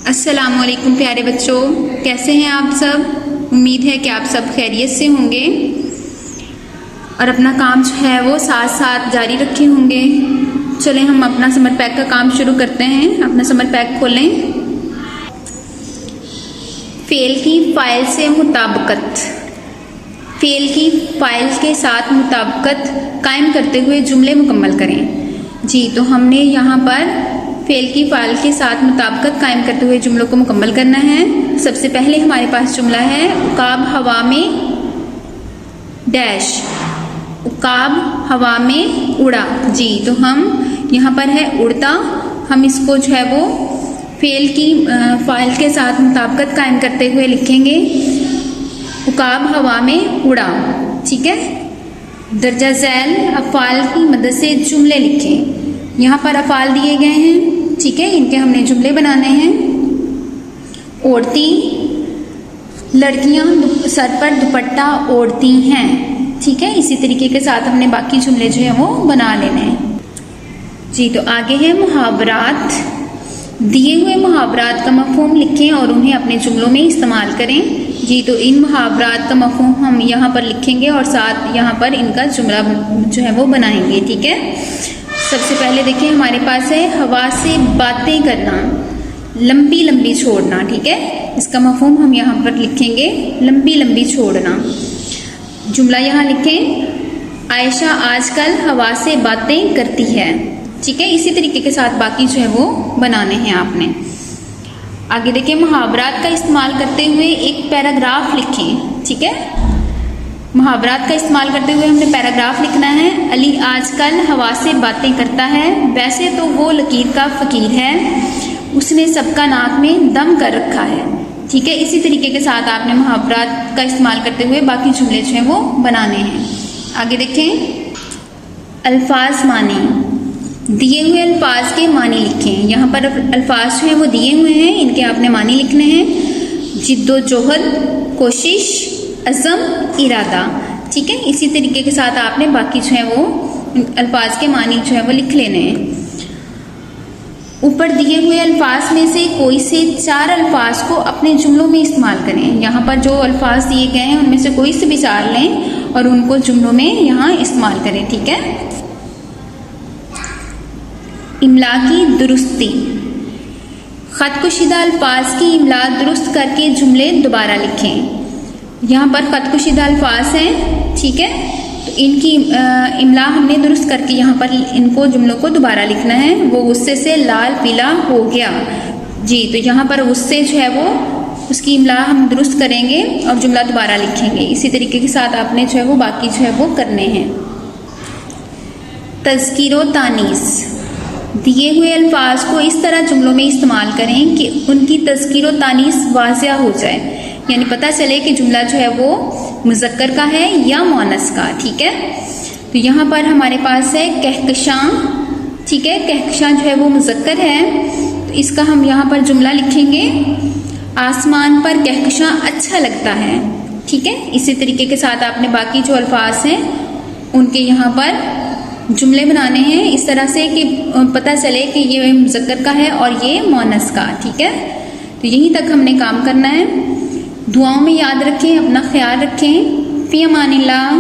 अस्सलामुअलैकुम प्यारे बच्चों, कैसे हैं आप सब। उम्मीद है कि आप सब खैरियत से होंगे और अपना काम जो है वो साथ साथ जारी रखे होंगे। चलें हम अपना समर पैक का काम शुरू करते हैं। अपना समर पैक खोलें। फेल की फाइल से मुताबिकत, फेल की फाइल के साथ मुताबिकत कायम करते हुए जुमले मुकम्मल करें। जी, तो हमने यहाँ पर फेल की फाइल के साथ मुताबिकत कायम करते हुए जुमलों को मुकम्मल करना है। सबसे पहले हमारे पास जुमला है उकाब हवा में डैश, उकाब हवा में उड़ा। जी, तो हम यहाँ पर है उड़ता, हम इसको जो है वो फेल की फाइल के साथ मुताबिकत कायम करते हुए लिखेंगे उकाब हवा में उड़ा। ठीक है, दर्जा झैल अफ़ाल की मदद से जुमले लिखें। यहाँ पर अफ़ाल दिए गए हैं, ठीक है, इनके हमने जुमले बनाने हैं। ओढ़ती, लड़कियां सर पर दुपट्टा ओढ़ती हैं। ठीक है, इसी तरीके के साथ हमने बाकी जुमले जो है वो बना लेने हैं। जी, तो आगे है मुहावरात। दिए हुए मुहावरात का मफ़हूम लिखें और उन्हें अपने जुमलों में इस्तेमाल करें। जी, तो इन मुहावरात का मफ़हूम हम यहाँ पर लिखेंगे और साथ यहाँ पर इनका जुमला जो है वो बनाएंगे। ठीक है, सबसे पहले देखिए हमारे पास है हवा से बातें करना, लंबी लंबी छोड़ना। ठीक है, इसका मफ़हूम हम यहाँ पर लिखेंगे लंबी लंबी छोड़ना। जुमला यहाँ लिखें आयशा आजकल हवा से बातें करती है। ठीक है, इसी तरीके के साथ बाकी जो है वो बनाने हैं आपने। आगे देखिए मुहावरात का इस्तेमाल करते हुए एक पैराग्राफ लिखें। ठीक है, मुहावरात का इस्तेमाल करते हुए हमने पैराग्राफ लिखना है। अली आजकल हवा से बातें करता है, वैसे तो वो लकीर का फ़कीर है, उसने सबका नाक में दम कर रखा है। ठीक है, इसी तरीके के साथ आपने मुहावरात का इस्तेमाल करते हुए बाकी जुमले जो हैं वो बनाने हैं। आगे देखें अल्फाज माने, दिए हुए अल्फाज के मानी लिखें। यहाँ पर अल्फाज जो हैं वो दिए हुए हैं, इनके आपने मानी लिखने हैं। जिद्दोजहद, कोशिश, अज़म, इरादा। ठीक है, इसी तरीके के साथ आपने बाकी जो है वो अल्फाज के मानी जो है वो लिख लेने हैं। ऊपर दिए हुए अल्फाज में से कोई से 4 अल्फाज को अपने जुमलों में इस्तेमाल करें। यहाँ पर जो अल्फाज दिए गए हैं उनमें से कोई से भी 4 लें और उनको जुमलों में यहाँ इस्तेमाल करें। ठीक है, इमला की दुरुस्ती, ख़तकुशीदा अल्फाज की इमला दुरुस्त करके जुमले दोबारा लिखें। यहाँ पर ख़तकुशीदा अल्फाज हैं, ठीक है, तो इनकी इमला हमने दुरुस्त करके यहाँ पर इनको जुमलों को दोबारा लिखना है। वो गुस्से से लाल पीला हो गया। जी, तो यहाँ पर गुस्से जो है वो उसकी इमला हम दुरुस्त करेंगे और जुमला दोबारा लिखेंगे। इसी तरीके के साथ आपने जो है वो बाकी जो है वो करने हैं। तज़कीरो तानीस, दिए हुए अल्फाज को इस तरह जुमलों में इस्तेमाल करें कि उनकी तज़कीरो तानीस वाज़िया हो जाए, यानी पता चले कि जुमला जो है वो मुज़क्कर का है या मुअन्नस का। ठीक है, तो यहाँ पर हमारे पास है कहकशां। ठीक है, कहकशां जो है वो मुज़क्कर है, तो इसका हम यहाँ पर जुमला लिखेंगे आसमान पर कहकशां अच्छा लगता है। ठीक है, इसी तरीके के साथ आपने बाकी जो अल्फाज हैं उनके यहाँ पर जुमले बनाने हैं इस तरह से कि पता चले कि ये मुज़क्कर का है और ये मुअन्नस का। ठीक है, तो यहीं तक हमने काम करना है। दुआओं में याद रखें, अपना ख्याल रखें। फ़ी अमानिल्लाह।